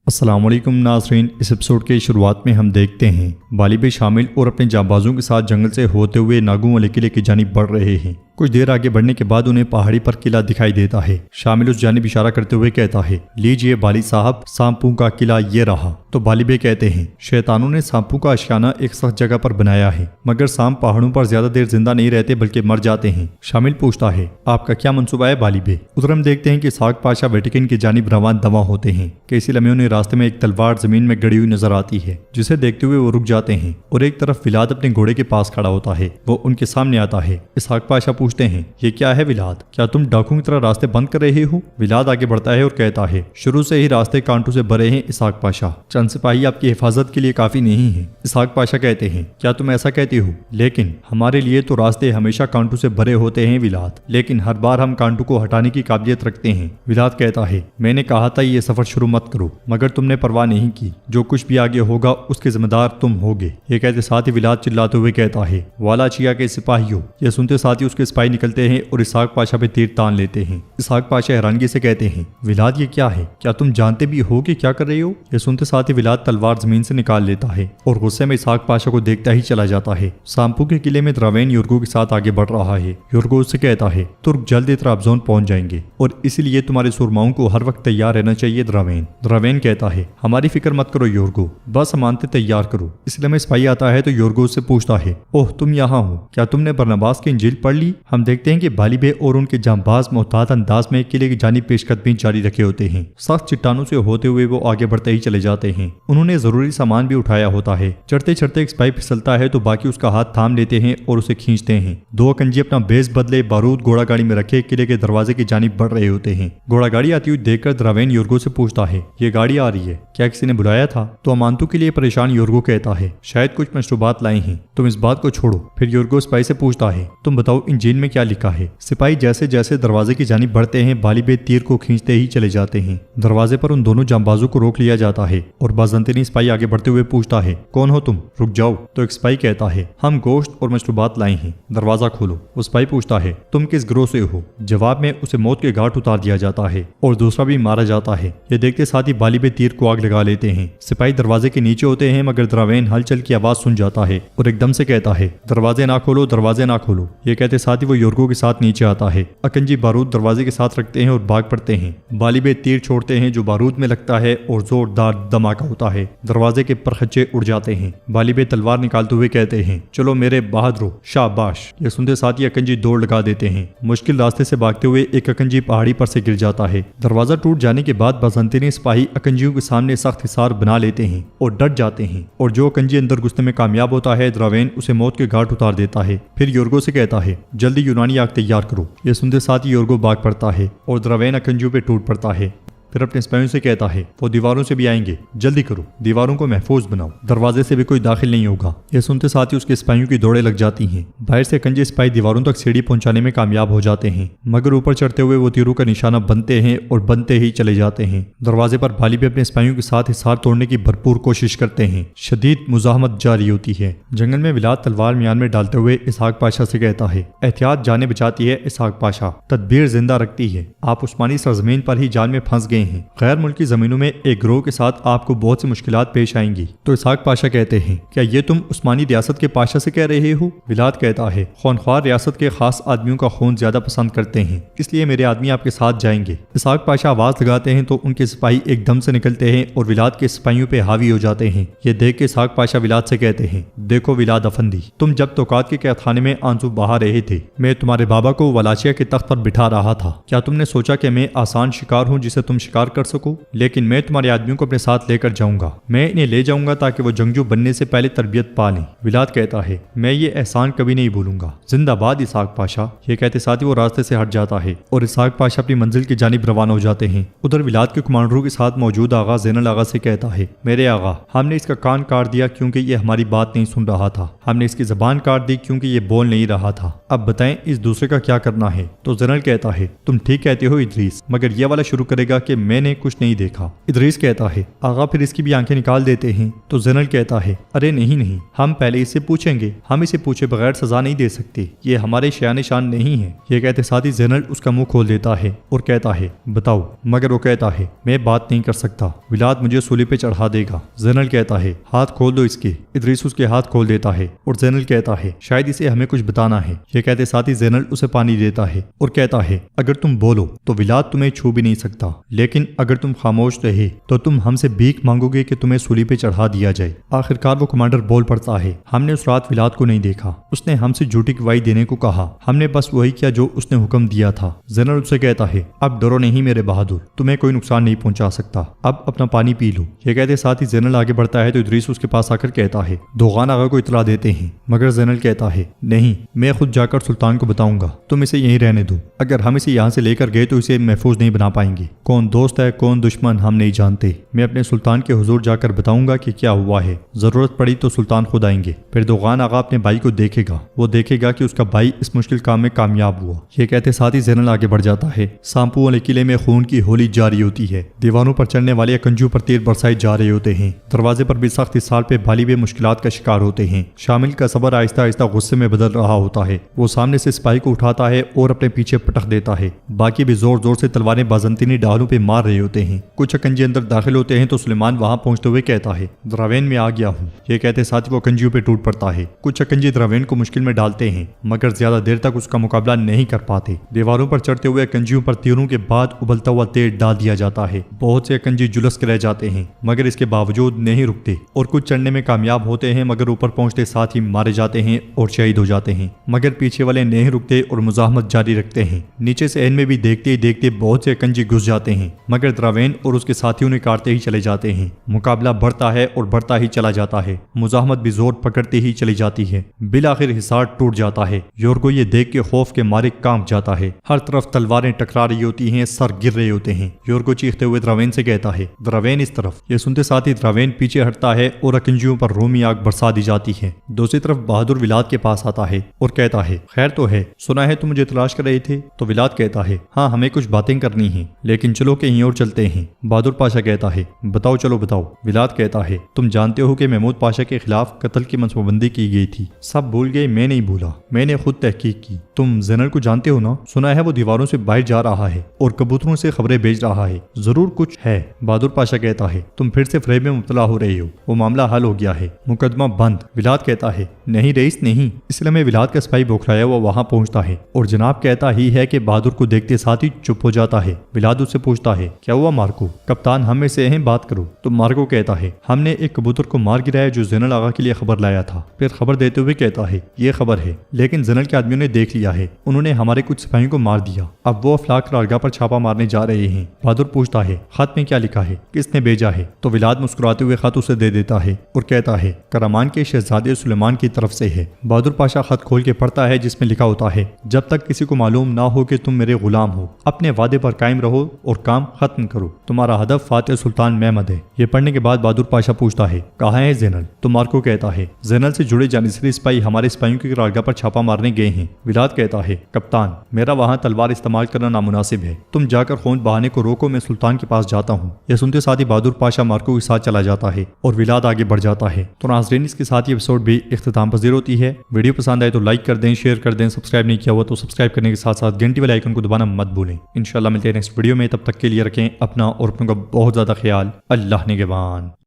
अस्सलाम वालेकुम नाज़रीन। इस एपिसोड के शुरुआत में हम देखते हैं बालिब शामिल और अपने जांबाजों के साथ जंगल से होते हुए नागू वाले किले की जानिब बढ़ रहे हैं। कुछ देर आगे बढ़ने के बाद उन्हें पहाड़ी पर किला दिखाई देता है। शामिल उस जानिब इशारा करते हुए कहता है, लीजिए बाली साहब, सांपू का किला ये रहा। तो बालिबे कहते हैं, शैतानों ने सांपू का आशियाना एक सख्त जगह पर बनाया है, मगर सांप पहाड़ों पर ज्यादा देर जिंदा नहीं रहते बल्कि मर जाते हैं। शामिल पूछता है, आपका क्या मंसूबा है बालिबे? उधर हम देखते हैं कि इसहाक पाशा वेटिकन की जानिब रवान दवा होते हैं कि इसी लम्हे उन्हें रास्ते में एक तलवार जमीन में गड़ी हुई नजर आती है, जिसे देखते हुए वो रुक जाते हैं और एक तरफ विलाद अपने घोड़े के पास खड़ा होता है। वो उनके सामने आता है। इसहाक पाशा पूछते हैं, ये क्या है विलाद? क्या तुम डाकुओं की तरह रास्ते बंद कर रहे हो? विलाद आगे बढ़ता है और कहता है, शुरू से ही रास्ते कांटों से भरे हैं इसहाक पाशा, चंद सिपाही आपकी हिफाजत के लिए काफी नहीं है। इसहाक पाशा कहते हैं, क्या तुम ऐसा कहते हो? लेकिन हमारे लिए तो रास्ते हमेशा कांटों से भरे होते हैं विलाद, लेकिन हर बार हम कांटों को हटाने की काबिलियत रखते हैं। विलाद कहता है, मैंने कहा था ये सफर शुरू मत करो, मगर तुमने परवाह नहीं की। जो कुछ भी आगे होगा उसके जिम्मेदार तुम होगे। ये कहते साथ ही विलाद चिल्लाते हुए कहता है, वालाचिया के सिपाहियों। यह सुनते साथ ही उसके सिपाही निकलते हैं और इसहाक पाशा पे तीर तान लेते हैं। इसहाक पाशा हैरानगी से कहते हैं, विलाद ये क्या है? क्या तुम जानते भी हो कि क्या कर रहे हो? यह सुनते साथ ही विलाद तलवार जमीन से निकाल लेता है और गुस्से में इसहाक पाशा को देखता ही चला जाता है। सांपू के किले में द्रावेन युर्गो के साथ आगे बढ़ रहा है। युर्गो उससे कहता है, तुर्क जल्द त्राबजोन पहुंच जाएंगे और इसलिए तुम्हारे सुरमाओं को हर वक्त तैयार रहना चाहिए द्रावेन। द्रावेन कहता है, हमारी फिक्र मत करो युर्गो, बस अमानतें तैयार करो। इसलिए में सिपाही आता है तो युर्गो उससे पूछता है, ओह तुम यहाँ हो, क्या तुमने बरनबास की इंजील पढ़ ली? हम देखते हैं कि बालिबे और उनके जांबाज मोहतात अंदाज में किले की जानिब पेशकदमी जारी रखे होते हैं। सख्त चट्टानों से होते हुए वो आगे बढ़ते ही चले जाते हैं। उन्होंने जरूरी सामान भी उठाया होता है। चढ़ते चढ़ते एक सिपाही फिसलता है तो बाकी उसका हाथ थाम लेते हैं और उसे खींचते हैं। दो अकंजी अपना बेस बदले बारूद घोड़ा गाड़ी में रखे किले के दरवाजे की जानिब बढ़ रहे होते हैं। घोड़ा गाड़ी आती हुई देखकर द्रावेन युर्गो से पूछता है, ये गाड़ी आ रही है, क्या किसी ने बुलाया था? तो अमानतों के लिए परेशान युर्गो कहता है, शायद कुछ मशरूबात लाए हैं, तुम इस बात को छोड़ो। फिर युर्गो सिपाही से पूछता है, तुम बताओ इंजील में क्या लिखा है? सिपाही जैसे जैसे दरवाजे की जानिब बढ़ते हैं बालिबे तीर को खींचते ही चले जाते हैं। दरवाजे पर उन दोनों जांबाजों को रोक लिया जाता है और बाज़ंतीनी सिपाही आगे बढ़ते हुए पूछता है, कौन हो तुम? रुक जाओ। तो एक सिपाही कहता है, हम गोश्त और मशरूबात लाए हैं, दरवाजा खोलो। वो सिपाही पूछता है, तुम किस गिरोह से हो? जवाब में उसे मौत के घाट उतार दिया जाता है और दूसरा भी मारा जाता है। ये देखते साथ ही बालिबे तीर को आग लगा लेते हैं। सिपाही दरवाजे के नीचे होते हैं मगर द्रावेन हलचल की आवाज सुन जाता है और एकदम से कहता है, दरवाजे ना खोलो, दरवाजे ना खोलो। ये कहते साथ ही वो युर्गो के साथ नीचे आता है। अकंजी बारूद दरवाजे के साथ रखते हैं और भाग पड़ते हैं। बालिबे तीर छोड़ते हैं जो बारूद में लगता है और जोरदार धमाका होता है। दरवाजे के परखच्चे उड़ जाते हैं। बालिबे तलवार निकालते हुए कहते हैं, चलो मेरे बहादुरों, शाबाश। ये सुनते साथ ही अकंजी दौड़ लगा देते हैं। मुश्किल रास्ते से भागते हुए एक अकंजी पहाड़ी पर से गिर जाता है। दरवाजा टूट जाने के बाद बाज़ंतीनी सिपाही अकंजियों के सामने सख्त हिसार बना लेते हैं और डट जाते हैं और जो अकंजी अंदर घुसने में कामयाब होता है द्रावेन उसे मौत के घाट उतार देता है। फिर युर्गो से कहता है, जल्दी यूनानी आग तैयार करो। ये सुनते साथ ही युर्गो भाग पड़ता है और द्रावेन अकंजियों पे टूट पड़ता है। फिर अपने सिपाहियों से कहता है, वो दीवारों से भी आएंगे, जल्दी करो, दीवारों को महफूज बनाओ, दरवाजे से भी कोई दाखिल नहीं होगा। यह सुनते साथ ही उसके सिपाहियों की दौड़े लग जाती हैं। बाहर से कंजे सिपाही दीवारों तक सीढ़ी पहुंचाने में कामयाब हो जाते हैं, मगर ऊपर चढ़ते हुए वो तीरों का निशाना बनते हैं और बनते ही चले जाते हैं। दरवाजे पर बालिबे अपने सिपाहियों के साथ हिसार तोड़ने की भरपूर कोशिश करते हैं। शदीद मुजाहमत जारी होती है। जंगल में विलाद तलवार म्यान में डालते हुए इसहाक पाशा से कहता है, एहतियात जाने बचाती है इसहाक पाशा, तदबीर जिंदा रखती है। आप उस्मानी सरजमीन पर ही जान में फंस गए हैं। गैर मुल्की जमीनों में एक गिरोह के साथ आपको बहुत सी मुश्किलात पेश आएंगी। तो इसहाक पाशा कहते हैं, क्या ये तुम उस्मानी रियासत के पाशा से कह रहे हो? विलाद कहता है, खूनख्वार रियासत के खास आदमियों का खून ज्यादा पसंद करते हैं, इसलिए मेरे आदमी आपके साथ जाएंगे। इसहाक पाशा आवाज लगाते हैं तो उनके सिपाही एकदम से निकलते हैं और विलाद के सिपाहियों पे हावी हो जाते हैं। ये देख के इसहाक पाशा विलाद से कहते हैं, देखो विलाद अफंदी, तुम जब तौकात के कैदखाने में आंसू बहा रहे थे, मैं तुम्हारे बाबा को वलाचिया के तख्त पर बिठा रहा था। क्या तुमने सोचा कि मैं आसान शिकार हूँ जिसे तुम शिकार कर सको? लेकिन मैं तुम्हारे आदमियों को अपने साथ लेकर जाऊंगा। मैं इन्हें ले जाऊंगा ताकि वो जंगजू बनने से पहले तरबियत पा लें। विलाद कहता है, मैं ये एहसान कभी नहीं भूलूंगा। जिंदाबाद इसहाक पाशा। ये कहते साथ ही वो रास्ते से हट जाता है और इसहाक पाशा अपनी मंजिल की जानिब रवाना हो जाते हैं। उधर विलाद के कमांडरों के साथ मौजूद आगा ज़ैनुल आगा से कहता है, मेरे आगा, हमने इसका कान काट दिया क्योंकि ये हमारी बात नहीं सुन रहा था। हमने इसकी जबान काट दी क्योंकि ये बोल नहीं रहा था। अब बताएं इस दूसरे का क्या करना है? तो ज़ैनुल कहता है, तुम ठीक कहते हो इदरीस, मगर ये वाला शुरू करेगा कि کہ میں نے کچھ نہیں دیکھا۔ ادریس کہتا ہے آغا پھر اس کی بھی آنکھیں نکال دیتے ہیں تو زینل کہتا ہے ارے نہیں، ہم پہلے اس سے پوچھیں گے، ہم اسے پوچھے بغیر سزا نہیں دے سکتے، یہ ہمارے شان شان نہیں ہے۔ یہ کہتے ساتھ ہی زینل اس کا منہ کھول دیتا ہے اور کہتا ہے بتاؤ، مگر وہ کہتا ہے میں بات نہیں کر سکتا، ولاد مجھے سولی پہ چڑھا دے گا۔ زینل کہتا ہے ہاتھ کھول دو اس کے۔ ادریس اس کے ہاتھ کھول دیتا ہے اور زینل کہتا ہے شاید اسے ہمیں کچھ بتانا ہے۔ یہ کہتے ساتھ ہی زینل اسے پانی دیتا ہے اور کہتا ہے اگر تم بولو تو ولاد تمہیں چھو بھی نہیں سکتا، لیکن اگر تم خاموش رہے تو تم ہم سے بھیک مانگو گے کہ تمہیں سولی پہ چڑھا دیا جائے۔ آخرکار وہ کمانڈر بول پڑتا ہے ہم نے اس رات ولاد کو نہیں دیکھا، اس نے ہم سے جھوٹی گواہی دینے کو کہا، ہم نے بس وہی کیا جو اس نے حکم دیا تھا۔ زینل اسے کہتا ہے اب ڈرو نہیں میرے بہادر، تمہیں کوئی نقصان نہیں پہنچا سکتا، اب اپنا پانی پی لو۔ یہ کہتے ساتھ ہی زینل آگے بڑھتا ہے تو ادریس اس کے پاس آ کر کہتا ہے دوغان آغا کو اطلاع دیتے ہیں، مگر زینل کہتا ہے نہیں، میں خود جا کر سلطان کو بتاؤں گا، تم اسے یہیں رہنے دو، اگر ہم اسے یہاں سے لے کر گئے تو اسے محفوظ نہیں بنا پائیں گے، کون دوست ہے کون دشمن ہم نہیں جانتے، میں اپنے سلطان کے حضور جا کر بتاؤں گا کہ کیا ہوا ہے، ضرورت پڑی تو سلطان خود آئیں گے۔ پھر دوغان آغا اپنے بھائی کو دیکھے گا، وہ دیکھے گا کہ اس کا بھائی اس مشکل کام میں کامیاب ہوا۔ یہ کہتے ساتھ ہی زینل آگے بڑھ جاتا ہے۔ سامپو والے قلعے میں خون کی ہولی جاری ہوتی ہے، دیواروں پر چڑھنے والے کنجوں پر تیر برسائے جا رہے ہوتے ہیں، دروازے پر بھی سخت سال پہ بالی بے مشکلات کا شکار ہوتے ہیں۔ شامل کا صبر آہستہ آہستہ غصے میں بدل رہا ہوتا ہے، وہ سامنے سے سپاہی کو اٹھاتا ہے اور اپنے پیچھے پٹک دیتا ہے، باقی بھی زور زور سے تلواریں بازنطینی ڈالوں پہ مار رہے ہوتے ہیں۔ کچھ کنجے اندر داخل ہوتے ہیں تو سلیمان وہاں پہنچتے ہوئے کہتا ہے دراوین میں آ گیا ہوں۔ یہ کہتے ساتھ وہ کنجیوں پہ ٹوٹ پڑتا ہے، کچھ کنجے دراوین کو مشکل میں ڈالتے ہیں مگر زیادہ دیر تک اس کا مقابلہ نہیں کر پاتے۔ دیواروں پر چڑھتے ہوئے کنجیوں پر تیروں کے بعد ابلتا ہوا تیل ڈال دیا جاتا ہے، بہت سے کنجی جلس کے رہ جاتے ہیں مگر اس کے باوجود نہیں رکتے اور کچھ چڑھنے میں کامیاب ہوتے ہیں مگر اوپر پہنچتے ساتھ ہی مارے جاتے ہیں اور شہید ہو جاتے ہیں، مگر پیچھے والے نہیں رکتے اور مزاحمت جاری رکھتے ہیں۔ نیچے سے میں بھی دیکھتے ہی دیکھتے بہت سے کنجی گھس جاتے ہیں مگر دراوین اور اس کے ساتھیوں نے کاٹتے ہی چلے جاتے ہیں۔ مقابلہ بڑھتا ہے اور بڑھتا ہی چلا جاتا ہے، مزاحمت بھی زور پکڑتے ہی چلی جاتی ہے، بالآخر حصار ٹوٹ جاتا ہے۔ یورگو یہ دیکھ کے خوف کے مارے کانپ جاتا ہے، ہر طرف تلواریں ٹکرا رہی ہوتی ہیں، سر گر رہے ہوتے ہیں۔ یورگو چیختے ہوئے دراوین سے کہتا ہے دراوین اس طرف۔ یہ سنتے ساتھ ہی دراوین پیچھے ہٹتا ہے اور اکنجیوں پر رومی آگ برسا دی جاتی ہے۔ دوسری طرف بہادر ولاد کے پاس آتا ہے اور کہتا ہے خیر تو ہے، سنا ہے تم مجھے تلاش کر رہے تھے؟ تو ولاد کہتا ہے ہاں ہمیں کچھ باتیں کرنی ہیں، لیکن چلو کہیں اور چلتے ہیں۔ بہادر پاشا کہتا ہے بتاؤ چلو بتاؤ۔ ولاد کہتا ہے تم جانتے ہو کہ محمود پاشا کے خلاف قتل کی منصوبہ بندی کی گئی تھی، سب بھول گئے، میں نہیں بھولا، میں نے خود تحقیق کی۔ تم زینل کو جانتے ہو نا؟ سنا ہے وہ دیواروں سے باہر جا رہا ہے اور کبوتروں سے خبریں بھیج رہا ہے، ضرور کچھ ہے۔ بہادر پاشا کہتا ہے تم پھر سے فریب میں مبتلا ہو رہے ہو، وہ معاملہ حل ہو گیا ہے، مقدمہ بند۔ ولاد کہتا ہے نہیں رئیس نہیں۔ اس لیے میں ولاد کا سپاہی بوکھلایا ہوا وہاں پہنچتا ہے اور جناب کہتا ہی ہے کہ بہادر کو دیکھتے ساتھ ہی چپ ہو جاتا ہے۔ ولاد اس سے پوچھتا ہے کیا ہوا مارکو؟ کپتان ہم میں سے ہیں، بات کرو۔ تو مارکو کہتا ہے ہم نے ایک کبوتر کو مار گرایا جو زینل آغا کے لیے خبر لایا تھا۔ پھر خبر دیتے ہوئے کہتا ہے یہ خبر ہے لیکن زینل کے آدمیوں نے دیکھ لیا ہے، انہوں نے ہمارے کچھ سپاہیوں کو مار دیا، اب وہ افلاک قرارگاہ پر چھاپا مارنے جا رہے ہیں۔ بہادر پوچھتا ہے خط میں کیا لکھا ہے، کس نے بھیجا ہے؟ تو ولاد مسکراتے ہوئے خط اسے دے دیتا ہے اور کہتا ہے کرمان کے شہزادے سلیمان کی طرف سے ہے۔ بہادر پاشا خط کھول کے پڑھتا ہے جس میں لکھا ہوتا ہے جب تک کسی کو معلوم نہ ہو کہ تم میرے غلام ہو، اپنے وعدے پر قائم رہو اور کام ختم کرو، تمہارا ہدف فاتح سلطان محمد ہے۔ یہ پڑھنے کے بعد بہادر پاشا پوچھتا ہے کہاں ہے زینل؟ تو مارکو کہتا ہے زینل سے جڑے جانصری سپاہی ہمارے سپاہیوں کی قرارگاہ پر چھاپا مارنے گئے ہیں۔ ولاد کہتا ہے کپتان میرا وہاں تلوار استعمال کرنا نامناسب ہے، تم جا کر خون بہانے کو روکو، میں سلطان کے پاس جاتا ہوں۔ یہ سنتے ساتھ ہی بہادر پاشا مارکو کے ساتھ چلا جاتا ہے اور ولاد آگے بڑھ جاتا ہے۔ تو ناظرین اس کے ساتھ یہ ایپیسوڈ بھی اختتام پذیر ہوتی ہے۔ ویڈیو پسند آئے تو لائک کر دیں، شیئر کر دیں، سبسکرائب نہیں کیا ہوا تو سبسکرائب کرنے کے ساتھ ساتھ گھنٹی والے آئیکن کو دبانا مت بھولیں۔ انشاءاللہ ملتے ہیں نیکسٹ ویڈیو میں، تب تک کے لیے رکھیں اپنا اور اپنوں کا بہت زیادہ خیال۔ اللہ نگہبان۔